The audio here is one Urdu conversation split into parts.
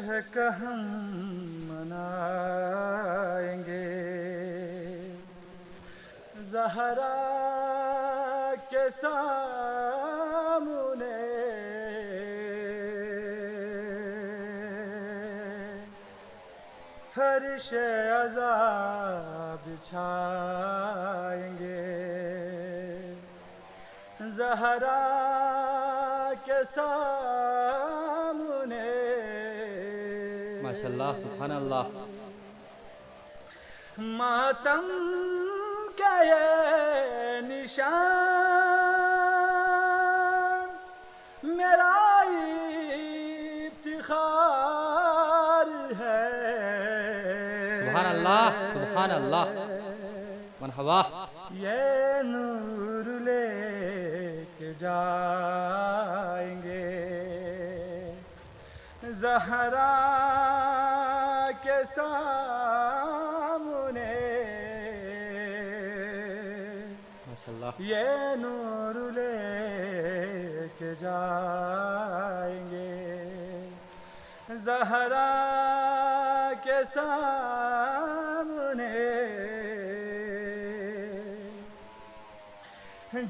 شہ کا ہم منائیں گے، زہرا کے سامنے فرش عزا بچھائیں گے، زہرا کے سامنے ماشاءاللہ سبحان اللہ۔ ماتم کا یہ نشان میرا افتخار ہے، سبحان اللہ سبحان اللہ، مرحبا۔ یہ نور لے کے جائیں گے، زہرا کے سامنے ماشاءاللہ۔ یہ نور لے کے جائیں گے، زہرا کے سامنے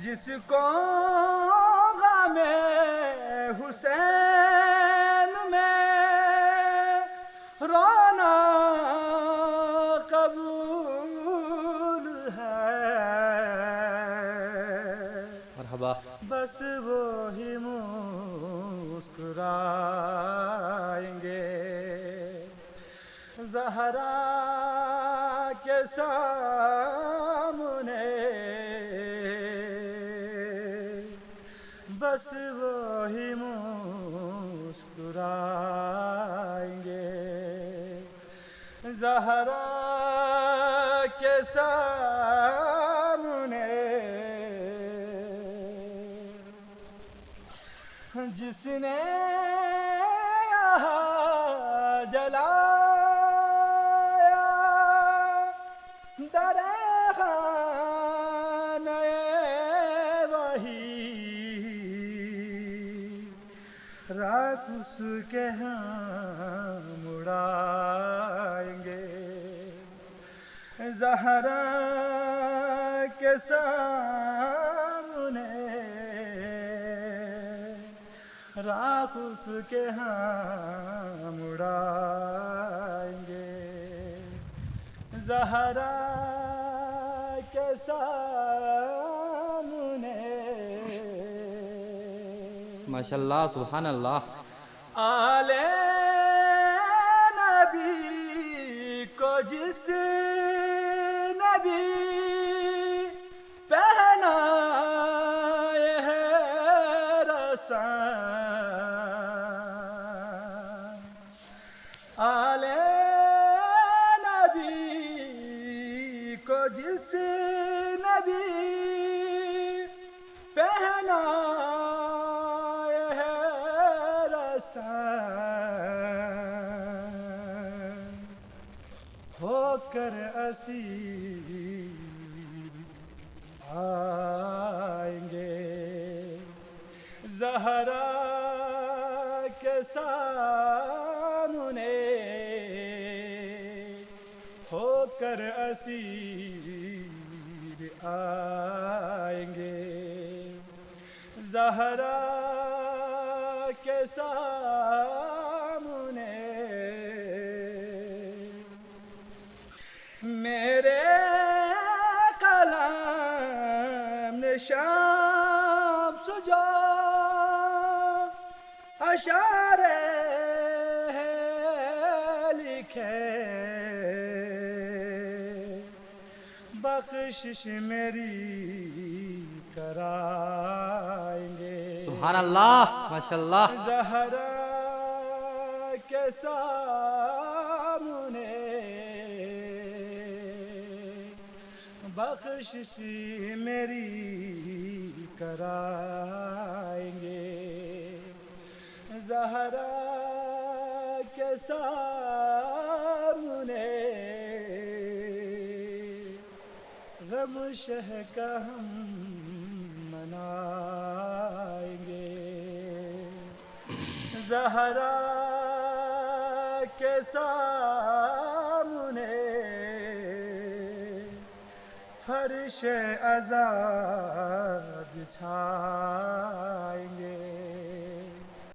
جس کو غم حسین میں رونا قبول ہے، مرحبا۔ بس وہی مسکرائیں گے، زہرا کے سامنے بس وہی مسکرائیں گے، زہرا کے سامنے جس نے یہاں جلایا در خانہ وحی، رات اس کے ہم اڑائیں گے، زہرا کے سامنے راکھ اس کے ہم اڑائیں گے، زہرا کے سامنے ماشاءاللہ سبحان اللہ۔ آل نبی کو جس نبی پہنا ہے رسان، آل نبی کو جس نبی پہنا ہو کر اسیر آئیں گے، زہرا کے سامنے ہو کر اسیر آئیں گے، زہرا کے سامنے میرے قلم نے شام سجا اشعار لکھے، بخشش میری کرائیں گے، سبحان اللہ ماشاءاللہ۔ زہرا کے سامنے بخشش میری کرائیں گے، زہرا کے سامنے غم شہ کا ہم منائیں گے، زہرا کے سامنے فرش عذاب بچھا